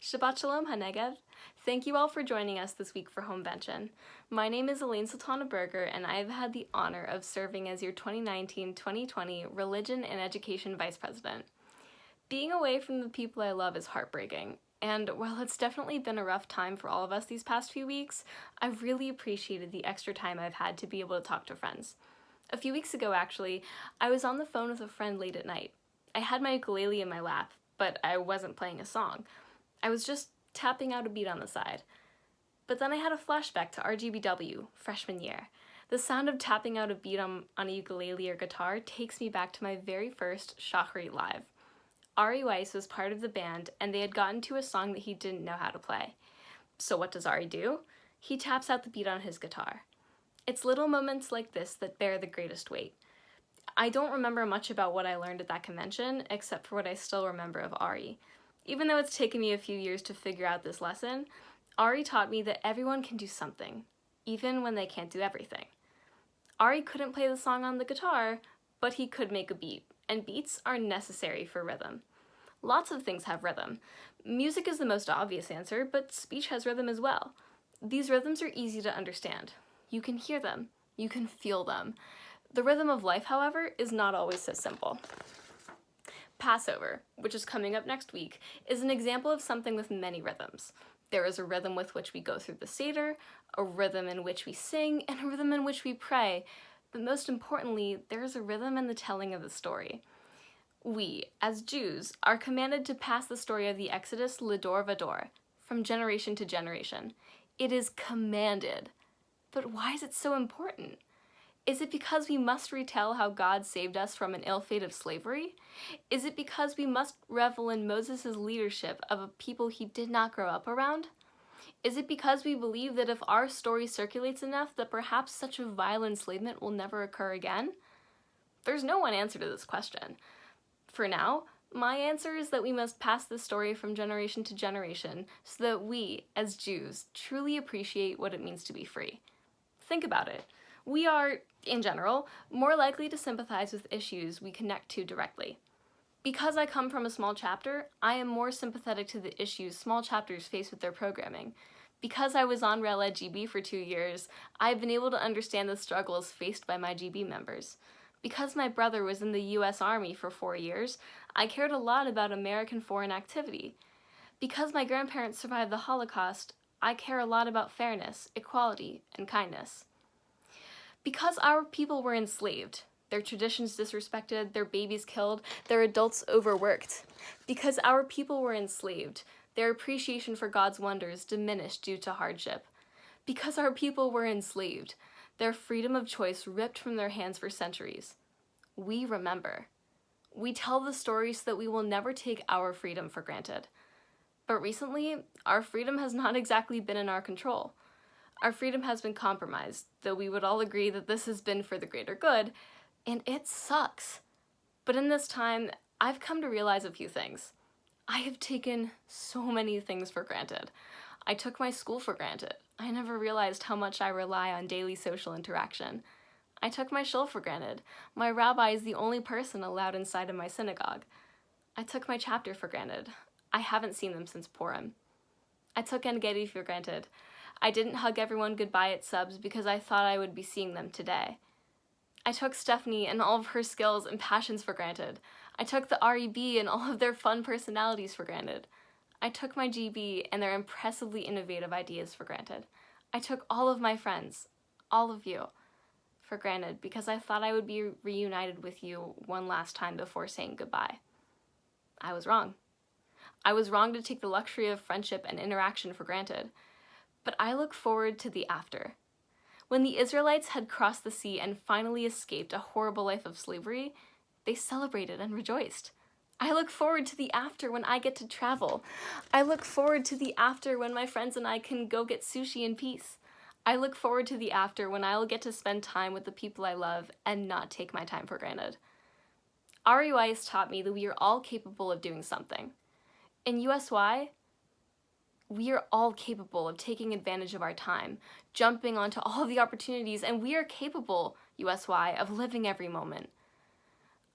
Shabbat Shalom, HaNegev. Thank you all for joining us this week for Home Benchen. My name is Elaine Berger, and I have had the honor of serving as your 2019-2020 Religion and Education Vice President. Being away from the people I love is heartbreaking, and while it's definitely been a rough time for all of us these past few weeks, I've really appreciated the extra time I've had to be able to talk to friends. A few weeks ago, actually, I was on the phone with a friend late at night. I had my ukulele in my lap, but I wasn't playing a song. I was just tapping out a beat on the side. But then I had a flashback to RGBW, freshman year. The sound of tapping out a beat on a ukulele or guitar takes me back to my very first Shacharit Live. Ari Weiss was part of the band, and they had gotten to a song that he didn't know how to play. So what does Ari do? He taps out the beat on his guitar. It's little moments like this that bear the greatest weight. I don't remember much about what I learned at that convention, except for what I still remember of Ari. Even though it's taken me a few years to figure out this lesson, Ari taught me that everyone can do something, even when they can't do everything. Ari couldn't play the song on the guitar, but he could make a beat, and beats are necessary for rhythm. Lots of things have rhythm. Music is the most obvious answer, but speech has rhythm as well. These rhythms are easy to understand. You can hear them. You can feel them. The rhythm of life, however, is not always so simple. Passover, which is coming up next week, is an example of something with many rhythms. There is a rhythm with which we go through the Seder, a rhythm in which we sing, and a rhythm in which we pray. But most importantly, there is a rhythm in the telling of the story. We, as Jews, are commanded to pass the story of the Exodus l'dor vador, from generation to generation. It is commanded. But why is it so important? Is it because we must retell how God saved us from an ill fate of slavery? Is it because we must revel in Moses' leadership of a people he did not grow up around? Is it because we believe that if our story circulates enough that perhaps such a vile enslavement will never occur again? There's no one answer to this question. For now, my answer is that we must pass this story from generation to generation so that we, as Jews, truly appreciate what it means to be free. Think about it. We are, in general, more likely to sympathize with issues we connect to directly. Because I come from a small chapter, I am more sympathetic to the issues small chapters face with their programming. Because I was on Rel-Ed GB for 2 years, I've been able to understand the struggles faced by my GB members. Because my brother was in the US Army for 4 years, I cared a lot about American foreign activity. Because my grandparents survived the Holocaust, I care a lot about fairness, equality, and kindness. Because our people were enslaved, their traditions disrespected, their babies killed, their adults overworked. Because our people were enslaved, their appreciation for God's wonders diminished due to hardship. Because our people were enslaved, their freedom of choice ripped from their hands for centuries. We remember. We tell the story so that we will never take our freedom for granted. But recently, our freedom has not exactly been in our control. Our freedom has been compromised, though we would all agree that this has been for the greater good, and it sucks. But in this time, I've come to realize a few things. I have taken so many things for granted. I took my school for granted. I never realized how much I rely on daily social interaction. I took my shul for granted. My rabbi is the only person allowed inside of my synagogue. I took my chapter for granted. I haven't seen them since Purim. I took HaNegev for granted. I didn't hug everyone goodbye at subs because I thought I would be seeing them today. I took Stephanie and all of her skills and passions for granted. I took the REB and all of their fun personalities for granted. I took my GB and their impressively innovative ideas for granted. I took all of my friends, all of you, for granted because I thought I would be reunited with you one last time before saying goodbye. I was wrong. I was wrong to take the luxury of friendship and interaction for granted. But I look forward to the after. When the Israelites had crossed the sea and finally escaped a horrible life of slavery, they celebrated and rejoiced. I look forward to the after when I get to travel. I look forward to the after when my friends and I can go get sushi in peace. I look forward to the after when I will get to spend time with the people I love and not take my time for granted. Ari Weiss taught me that we are all capable of doing something. In USY, we are all capable of taking advantage of our time, jumping onto all of the opportunities, and we are capable, USY, of living every moment.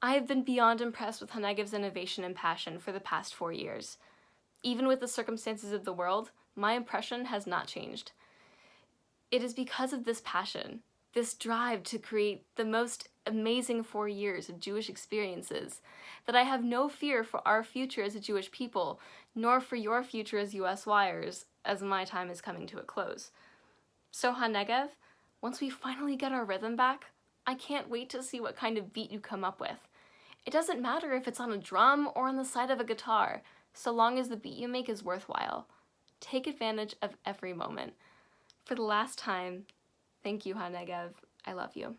I have been beyond impressed with HaNegev's innovation and passion for the past 4 years. Even with the circumstances of the world, my impression has not changed. It is because of this passion, this drive to create the most amazing 4 years of Jewish experiences, that I have no fear for our future as a Jewish people, nor for your future as US wires, as my time is coming to a close. So HaNegev, once we finally get our rhythm back, I can't wait to see what kind of beat you come up with. It doesn't matter if it's on a drum or on the side of a guitar, so long as the beat you make is worthwhile. Take advantage of every moment. For the last time, thank you, HaNegev. I love you.